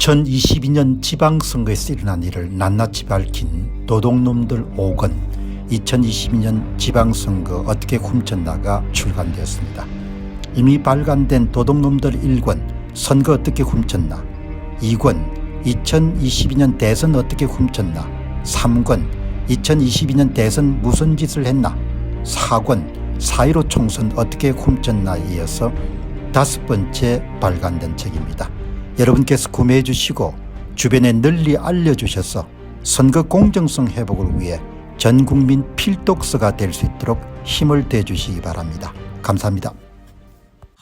2022년 지방선거에서 일어난 일을 낱낱이 밝힌 도둑놈들 5권 2022년 지방선거 어떻게 훔쳤나가 출간되었습니다. 이미 발간된 도둑놈들 1권 선거 어떻게 훔쳤나, 2권 2022년 대선 어떻게 훔쳤나, 3권 2022년 대선 무슨 짓을 했나, 4권 4.15 총선 어떻게 훔쳤나에 이어서 5번째 발간된 책입니다. 여러분께서 구매해 주시고 주변에 널리 알려주셔서 선거 공정성 회복을 위해 전국민 필독서가 될 수 있도록 힘을 대주시기 바랍니다. 감사합니다.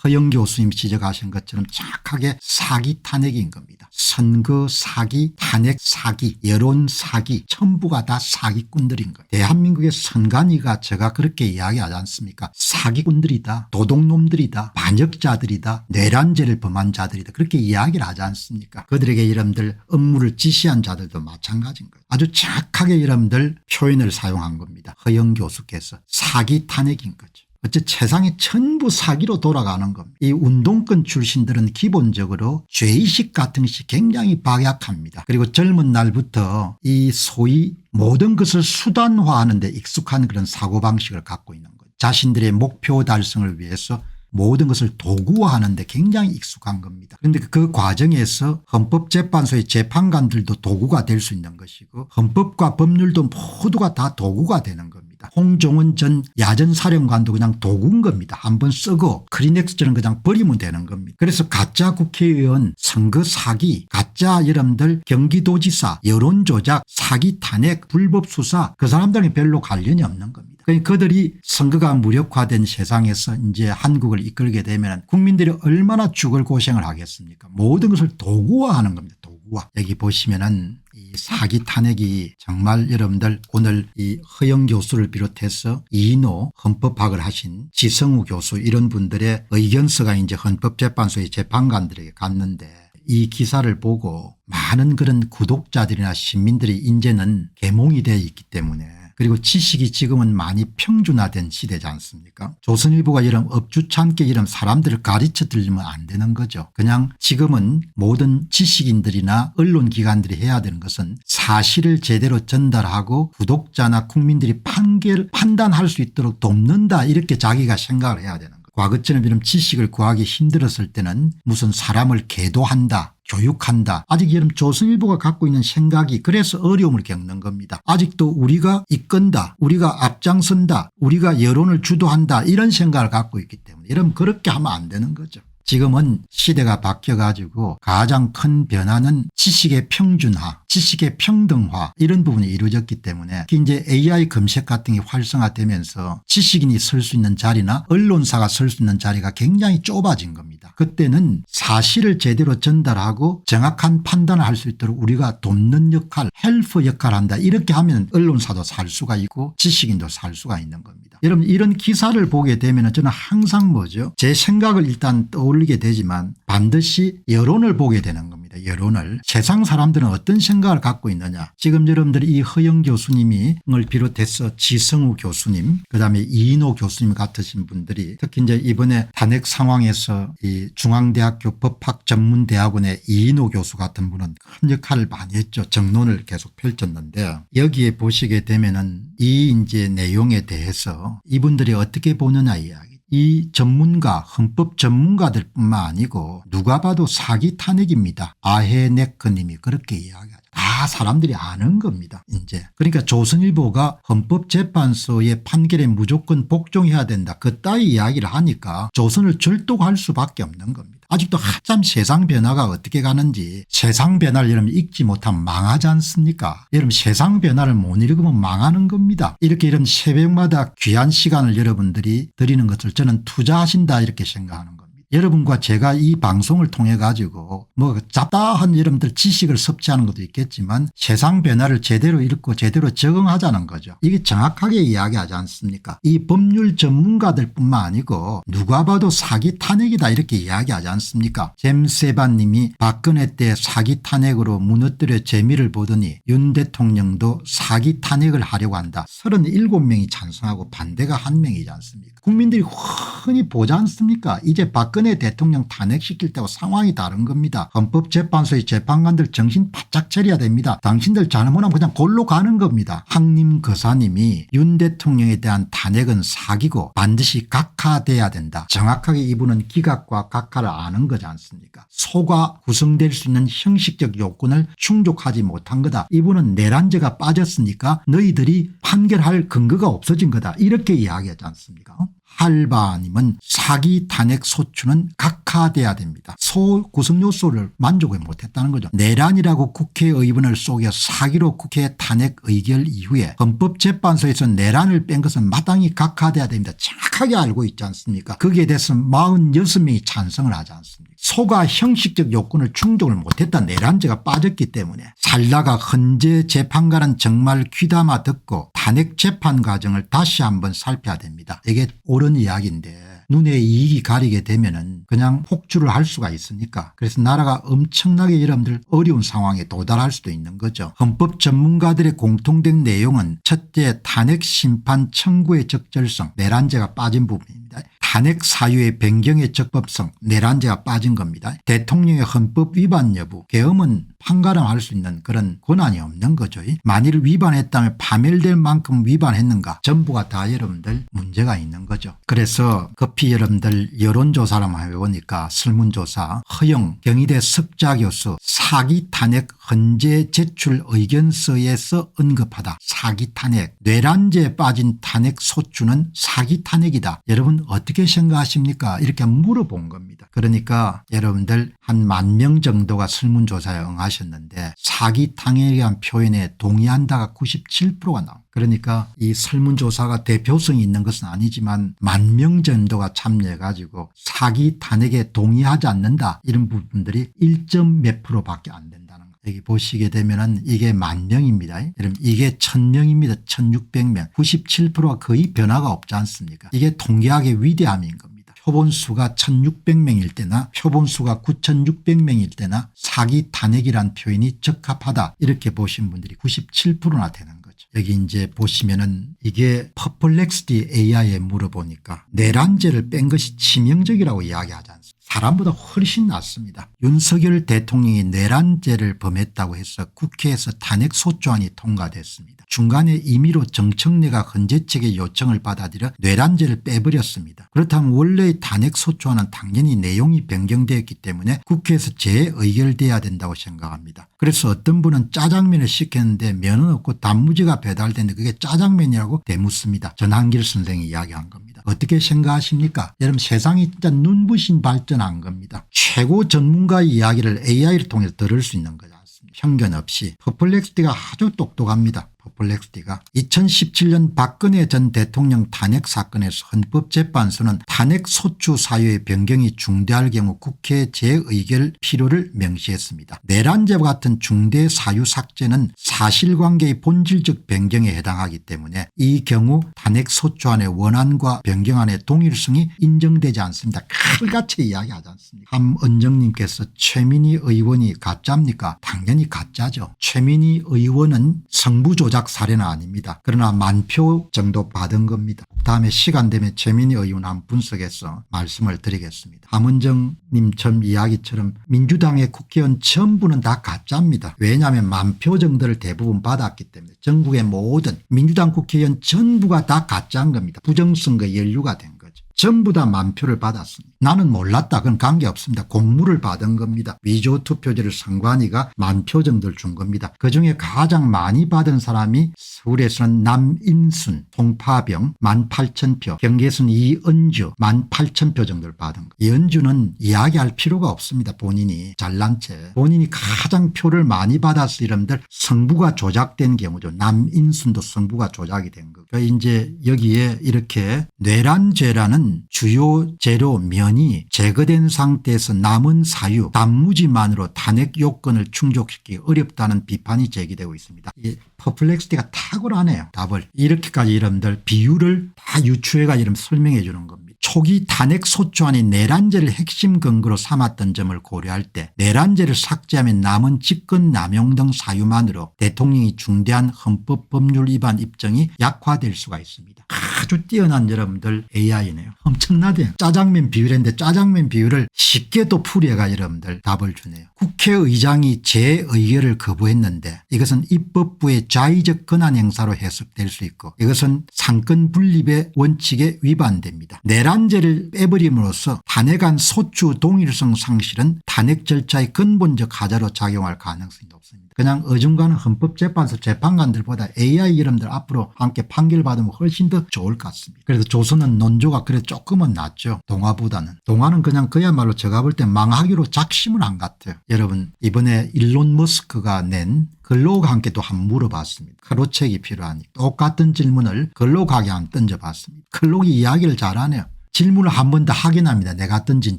허영 교수님 지적하신 것처럼 정확하게 사기 탄핵인 겁니다. 선거 사기, 탄핵 사기, 여론 사기, 전부가 다 사기꾼들인 거예요. 대한민국의 선관위가 제가 그렇게 이야기하지 않습니까? 사기꾼들이다, 도둑놈들이다, 반역자들이다, 내란죄를 범한 자들이다, 그렇게 이야기를 하지 않습니까? 그들에게 여러분들 업무를 지시한 자들도 마찬가지인 거예요. 아주 정확하게 여러분들 표현을 사용한 겁니다. 허영 교수께서 사기 탄핵인 거죠. 어째 세상이 전부 사기로 돌아가는 겁니다. 이 운동권 출신들은 기본적으로 죄의식 같은 것이 굉장히 박약합니다. 그리고 젊은 날부터 이 소위 모든 것을 수단화하는 데 익숙한 그런 사고방식을 갖고 있는 거죠. 자신들의 목표 달성을 위해서 모든 것을 도구화하는 데 굉장히 익숙한 겁니다. 그런데 그 과정에서 헌법재판소의 재판관들도 도구가 될 수 있는 것이고 헌법과 법률도 모두가 다 도구가 되는 겁니다. 홍종원 전 야전사령관도 그냥 도구인 겁니다. 한번 쓰고 크리넥스처럼 그냥 버리면 되는 겁니다. 그래서 가짜 국회의원, 선거 사기, 가짜 여러분들 경기도지사, 여론조작, 사기 탄핵, 불법 수사, 그 사람들은 별로 관련이 없는 겁니다. 그러니까 그들이 선거가 무력화된 세상에서 이제 한국을 이끌게 되면 국민들이 얼마나 죽을 고생을 하겠습니까? 모든 것을 도구화하는 겁니다. 도구화. 여기 보시면은 이 사기 탄핵이 정말 여러분들 오늘 이 허영 교수를 비롯해서 이인호 헌법학을 하신 지성우 교수 이런 분들의 의견서가 이제 헌법재판소의 재판관들에게 갔는데 이 기사를 보고 많은 그런 구독자들이나 시민들이 이제는 계몽이 되어 있기 때문에, 그리고 지식이 지금은 많이 평준화된 시대지 않습니까? 조선일보가 이런 업주찮게 이런 사람들을 가르쳐 들리면 안 되는 거죠. 그냥 지금은 모든 지식인들이나 언론기관들이 해야 되는 것은 사실을 제대로 전달하고 구독자나 국민들이 판단할 수 있도록 돕는다, 이렇게 자기가 생각을 해야 되는 거예요. 과거처럼 이런 지식을 구하기 힘들었을 때는 무슨 사람을 계도한다, 교육한다, 아직 이런 조선일보가 갖고 있는 생각이 그래서 어려움을 겪는 겁니다. 아직도 우리가 이끈다, 우리가 앞장선다, 우리가 여론을 주도한다, 이런 생각을 갖고 있기 때문에 여러분 그렇게 하면 안 되는 거죠. 지금은 시대가 바뀌어 가지고 가장 큰 변화는 지식의 평준화, 지식의 평등화, 이런 부분이 이루어졌기 때문에 이제 AI 검색 같은 게 활성화되면서 지식인이 설 수 있는 자리나 언론사가 설 수 있는 자리가 굉장히 좁아진 겁니다. 그때는 사실을 제대로 전달하고 정확한 판단을 할 수 있도록 우리가 돕는 역할, 헬퍼 역할을 한다, 이렇게 하면 언론사도 살 수가 있고 지식인도 살 수가 있는 겁니다. 여러분 이런 기사를 보게 되면 저는 항상 뭐죠, 제 생각을 일단 떠올리게 되지만 반드시 여론을 보게 되는 겁니다. 여론을. 세상 사람들은 어떤 생각을 갖고 있느냐. 지금 여러분들이 이 허영 교수님을 비롯해서 지성우 교수님, 그다음에 이인호 교수님 같으신 분들이 특히 이제 이번에 탄핵 상황에서 이 중앙대학교 법학전문대학원의 이인호 교수 같은 분은 큰 역할을 많이 했죠. 정론을 계속 펼쳤는데 여기에 보시게 되면은 이 이제 내용에 대해서 이분들이 어떻게 보느냐 이야기. 이 전문가, 헌법 전문가들 뿐만 아니고 누가 봐도 사기 탄핵입니다. 아헤네크 님이 그렇게 이야기하죠. 다 사람들이 아는 겁니다. 이제 그러니까 조선일보가 헌법재판소의 판결에 무조건 복종해야 된다, 그따위 이야기를 하니까 조선을 절독할 수밖에 없는 겁니다. 아직도 한참 세상 변화가 어떻게 가는지, 세상 변화를 여러분 읽지 못하면 망하지 않습니까? 여러분 세상 변화를 못 읽으면 망하는 겁니다. 이렇게 이런 새벽마다 귀한 시간을 여러분들이 드리는 것을 저는 투자하신다, 이렇게 생각하는 겁니다. 여러분과 제가 이 방송을 통해 가지고 뭐 잡다한 여러분들 지식을 섭취하는 것도 있겠지만 세상 변화를 제대로 읽고 제대로 적응하자는 거죠. 이게 정확하게 이야기하지 않습니까? 이 법률 전문가들 뿐만 아니고 누가 봐도 사기 탄핵이다, 이렇게 이야기하지 않습니까? 잼세반 님이 박근혜 때 사기 탄핵으로 무너뜨려 재미를 보더니 윤 대통령도 사기 탄핵을 하려고 한다. 37명이 찬성하고 반대가 1명이지 않습니까? 국민들이 흔히 보지 않습니까? 이제 박근혜 대통령 탄핵시킬 때하고 상황이 다른 겁니다. 헌법재판소의 재판관들 정신 바짝 차려야 됩니다. 당신들 잘못하면 그냥 골로 가는 겁니다. 항림 거사님이 윤 대통령에 대한 탄핵은 사기고 반드시 각하돼야 된다. 정확하게 이분은 기각과 각하를 아는 거지 않습니까? 소가 구성될 수 있는 형식적 요건을 충족하지 못한 거다. 이분은 내란죄가 빠졌으니까 너희들이 판결할 근거가 없어진 거다. 이렇게 이야기하지 않습니까? 할바님은 사기 탄핵 소추는 각하돼야 됩니다. 소 구성 요소를 만족을 못했다는 거죠. 내란이라고 국회의원을 속여 사기로 국회 탄핵 의결 이후에 헌법재판소에서 내란을 뺀 것은 마땅히 각하돼야 됩니다. 정확하게 알고 있지 않습니까? 거기에 대해서 46명이 찬성을 하지 않습니까? 소가 형식적 요건을 충족을 못했다. 내란죄가 빠졌기 때문에 살다가 헌재 재판관은 정말 귀담아 듣고 탄핵 재판 과정을 다시 한번 살펴야 됩니다. 이게 옳은 이야기인데 눈에 이익이 가리게 되면은 그냥 폭주를 할 수가 있으니까 그래서 나라가 엄청나게 여러분들 어려운 상황에 도달할 수도 있는 거죠. 헌법 전문가들의 공통된 내용은 첫째 탄핵 심판 청구의 적절성 내란죄가 빠진 부분입니다. 탄핵 사유의 변경의 적법성 내란죄가 빠진 겁니다. 대통령의 헌법 위반 여부 계엄은 판가름할 수 있는 그런 권한이 없는 거죠. 만일 위반했다면 파멸될 만큼 위반했는가 전부가 다 여러분들 문제가 있는 거죠. 그래서 급히 여러분들 여론조사를 한번 해보니까 설문조사 허영 경희대 석자교수 사기 탄핵 헌재 제출 의견서에서 언급하다. 사기 탄핵 내란죄에 빠진 탄핵 소추는 사기 탄핵이다. 여러분 어떻게 생각하십니까? 이렇게 물어본 겁니다. 그러니까 여러분들 한 10,000명 정도가 설문조사에 응하셨는데 사기 탄핵이라는 표현에 동의한다가 97%가 나옵니다. 그러니까 이 설문조사가 대표성이 있는 것은 아니지만 10,000명 정도가 참여해 가지고 사기 탄핵에 동의하지 않는다 이런 부분들이 1몇 %밖에 안 된다는 거. 여기 보시게 되면은 이게 10,000명입니다. 여러분 이게 1,000명입니다. 1,600명 97%가 거의 변화가 없지 않습니까? 이게 통계학의 위대함인 겁니다. 표본수가 1,600명일 때나 표본수가 9,600명일 때나 사기 탄핵이란 표현이 적합하다 이렇게 보신 분들이 97%나 되는 거죠. 여기 이제 보시면은 이게 퍼플렉스티 AI에 물어보니까 내란죄를 뺀 것이 치명적이라고 이야기하지 않습니까? 사람보다 훨씬 낫습니다. 윤석열 대통령이 내란죄를 범했다고 해서 국회에서 탄핵 소추안이 통과됐습니다. 중간에 임의로 정청래가 헌재 측의 요청을 받아들여 내란죄를 빼버렸습니다. 그렇다면 원래의 탄핵 소추안은 당연히 내용이 변경되었기 때문에 국회에서 재의결돼야 된다고 생각합니다. 그래서 어떤 분은 짜장면을 시켰는데 면은 없고 단무지가 배달되는데 그게 짜장면이라고 되묻습니다. 전한길 선생이 이야기한 겁니다. 어떻게 생각하십니까? 여러분 세상이 진짜 눈부신 발전한 겁니다. 최고 전문가의 이야기를 AI를 통해서 들을 수 있는 거지 않습니까? 편견 없이. 퍼플렉스티가 아주 똑똑합니다. 퍼플렉스티가 2017년 박근혜 전 대통령 탄핵 사건에서 헌법재판소는 탄핵 소추 사유의 변경이 중대할 경우 국회 재의결 필요를 명시했습니다. 내란죄와 같은 중대 사유 삭제는 사실관계의 본질적 변경에 해당하기 때문에 이 경우 탄핵 소추안의 원안과 변경안의 동일성이 인정되지 않습니다. 칼같이 이야기하지 않습니다. 함은정님께서 최민희 의원이 가짜입니까? 당연히 가짜죠. 최민희 의원은 성부 조작 사례는 아닙니다. 그러나 10,000표 정도 받은 겁니다. 다음에 시간 되면 최민희 의원 한번 분석해서 말씀을 드리겠습니다. 함은정님처럼 이야기처럼 민주당의 국회의원 전부는 다 가짜입니다. 왜냐하면 10,000표 정도를 대부분 받았기 때문에 전국의 모든 민주당 국회의원 전부가 다 가짜인 겁니다. 부정선거 연루가 된 거죠. 전부 다 10,000표를 받았습니다. 나는 몰랐다. 그건 관계없습니다. 공무를 받은 겁니다. 위조투표지를 선관위가 10,000표 정도를 준 겁니다. 그중에 가장 많이 받은 사람이 서울에서는 남인순, 송파병 18,000표, 경기에서는 이은주 18,000표 정도를 받은 거예요. 이은주는 이야기할 필요가 없습니다. 본인이 잘난 채. 본인이 가장 표를 많이 받아서 이름들 성부가 조작된 경우죠. 남인순도 성부가 조작이 된 거예요. 그러니까 이제 여기에 이렇게 내란죄라는 주요 재료 면이 제거된 상태에서 남은 사유 단무지만으로 탄핵 요건을 충족시키기 어렵다는 비판이 제기되고 있습니다. 이 퍼플렉스티가 탁월하네요. 답을 이렇게까지 여러분들 비유를 다 유추해가 이름 설명해 주는 겁니다. 초기 탄핵 소추안이 내란죄를 핵심 근거로 삼았던 점을 고려할 때 내란죄를 삭제하면 남은 직권 남용 등 사유만으로 대통령이 중대한 헌법 법률 위반 입증이 약화될 수가 있습니다. 아주 뛰어난 여러분들 AI네요. 엄청나대요. 짜장면 비율인데 짜장면 비율을 쉽게 또 풀이해가 여러분들 답을 주네요. 국회의장이 재의결을 거부했는데 이것은 입법부의 자의적 권한 행사로 해석될 수 있고 이것은 상권 분립의 원칙에 위반됩니다. 내란죄를 빼버림으로써 탄핵안 소추 동일성 상실은 탄핵 절차의 근본적 하자로 작용할 가능성이 높습니다. 그냥 어중간한 헌법재판소 재판관들보다 AI 여러분들 앞으로 함께 판결받으면 훨씬 더 좋을 것 같습니다. 그래도 조선은 논조가 그래도 조금은 낫죠. 동아보다는. 동아는 그냥 그야말로 제가 볼 때 망하기로 작심을 한 것 같아요. 여러분 이번에 일론 머스크가 낸 글록과 함께 또 한번 물어봤습니다. 크로책이 필요하니 똑같은 질문을 글록에게 한번 던져봤습니다. 글록이 이야기를 잘하네요. 질문을 한 번 더 확인합니다. 내가 던진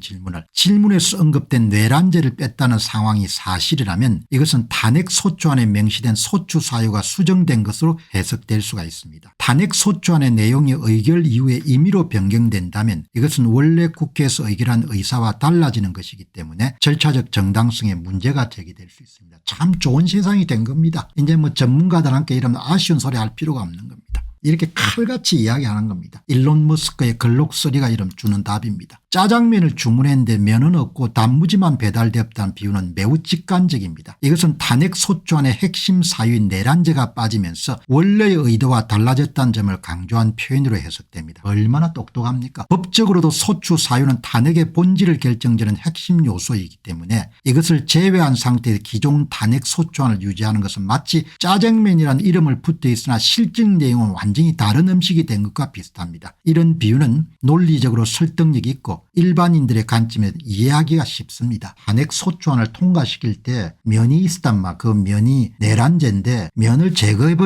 질문을. 질문에서 언급된 내란죄를 뺐다는 상황이 사실이라면 이것은 탄핵 소추안에 명시된 소추 사유가 수정된 것으로 해석될 수가 있습니다. 탄핵 소추안의 내용이 의결 이후에 임의로 변경된다면 이것은 원래 국회에서 의결한 의사와 달라지는 것이기 때문에 절차적 정당성에 문제가 제기될 수 있습니다. 참 좋은 세상이 된 겁니다. 이제 뭐 전문가들한테 이런 아쉬운 소리 할 필요가 없는 겁니다. 이렇게 칼같이 이야기하는 겁니다. 일론 머스크의 글록 소리가 이름 주는 답입니다. 짜장면을 주문했는데 면은 없고 단무지만 배달되었다는 비유는 매우 직관적입니다. 이것은 탄핵 소추안의 핵심 사유인 내란죄가 빠지면서 원래의 의도와 달라졌다는 점을 강조한 표현으로 해석됩니다. 얼마나 똑똑합니까? 법적으로도 소추 사유는 탄핵의 본질을 결정짓는 핵심 요소이기 때문에 이것을 제외한 상태의 기존 탄핵 소추안을 유지하는 것은 마치 짜장면이라는 이름을 붙어 있으나 실질 내용은 완전히 다른 음식이 된 것과 비슷합니다. 이런 비유는 논리적으로 설득력이 있고 일반인들의 관점에서 이해하기가 쉽습니다. 탄핵 소추안을 통과시킬 때 면이 있었단 말, 그 면이 내란죄인데 면을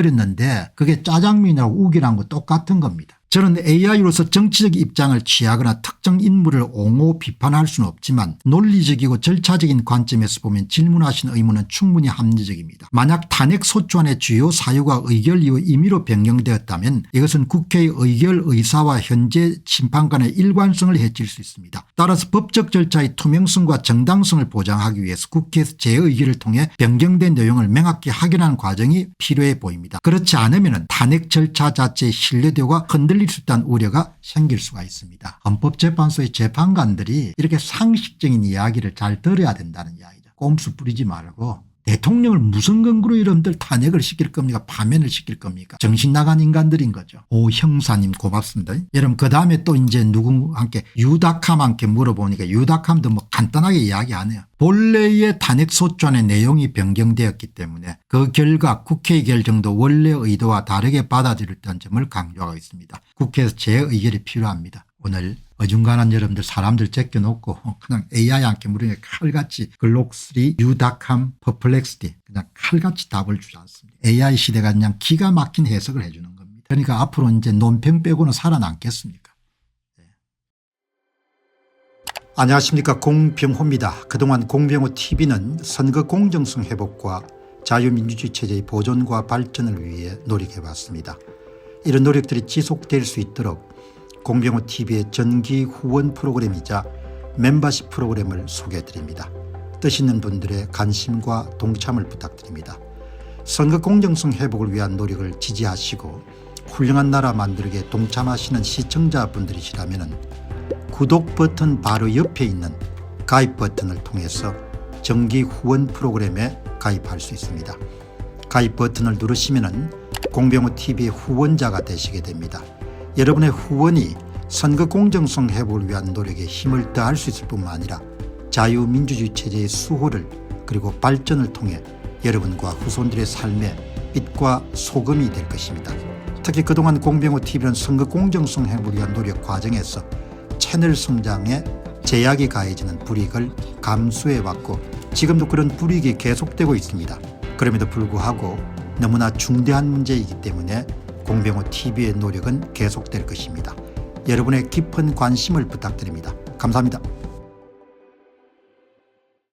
제거해버렸는데 그게 짜장면이라고 우기란 거 똑같은 겁니다. 저는 AI로서 정치적 입장을 취하거나 특정 인물을 옹호 비판할 수는 없지만 논리적이고 절차적인 관점에서 보면 질문하신 의문은 충분히 합리적입니다. 만약 탄핵 소추안의 주요 사유가 의결 이후 임의로 변경되었다면 이것은 국회의 의결 의사와 현재 심판관의 일관성을 해칠 수 있습니다. 따라서 법적 절차의 투명성과 정당성을 보장하기 위해서 국회에서 재의결을 통해 변경된 내용을 명확히 확인하는 과정이 필요해 보입니다. 그렇지 않으면 탄핵 절차 자체의 신뢰도가 흔들릴 수 있다는 우려가 생길 수가 있습니다. 헌법재판소의 재판관들이 이렇게 상식적인 이야기를 잘 들어야 된다는 이야기죠. 꼼수 부리지 말고 대통령을 무슨 근거로 여러분들 탄핵을 시킬 겁니까? 파면을 시킬 겁니까? 정신 나간 인간들인 거죠. 오 형사님 고맙습니다. 여러분 그다음에 또 이제 누구와 함께 유닥함 함께 물어보니까 유닥함도 뭐 간단하게 이야기 안 해요. 본래의 탄핵 소추안의 내용이 변경되었기 때문에 그 결과 국회의 결정도 원래 의도와 다르게 받아들였다는 점을 강조하고 있습니다. 국회에서 재의결이 필요합니다. 오늘 어중간한 여러분들 사람들 제껴놓고 그냥 AI한테 물으니까 칼같이 글록3 유닥함 퍼플렉스티 그냥 칼같이 답을 주지 않습니다. AI 시대가 그냥 기가 막힌 해석을 해 주는 겁니다. 그러니까 앞으로 이제 논평 빼고는 살아남겠습니까? 네. 안녕하십니까 공병호입니다. 그동안 공병호 TV는 선거 공정성 회복과 자유민주주의 체제의 보존과 발전을 위해 노력해왔습니다. 이런 노력들이 지속될 수 있도록 공병호 TV의 정기 후원 프로그램이자 멤버십 프로그램을 소개해드립니다. 뜻 있는 분들의 관심과 동참을 부탁드립니다. 선거 공정성 회복을 위한 노력을 지지하시고 훌륭한 나라 만들기에 동참하시는 시청자분들이시라면 구독 버튼 바로 옆에 있는 가입 버튼을 통해서 정기 후원 프로그램에 가입할 수 있습니다. 가입 버튼을 누르시면 공병호 TV의 후원자가 되시게 됩니다. 여러분의 후원이 선거 공정성 회복을 위한 노력에 힘을 더할 수 있을 뿐만 아니라 자유민주주의 체제의 수호를 그리고 발전을 통해 여러분과 후손들의 삶에 빛과 소금이 될 것입니다. 특히 그동안 공병호 TV는 선거 공정성 회복을 위한 노력 과정에서 채널 성장에 제약이 가해지는 불이익을 감수해왔고 지금도 그런 불이익이 계속되고 있습니다. 그럼에도 불구하고 너무나 중대한 문제이기 때문에 공병호 TV의 노력은 계속될 것입니다. 여러분의 깊은 관심을 부탁드립니다. 감사합니다.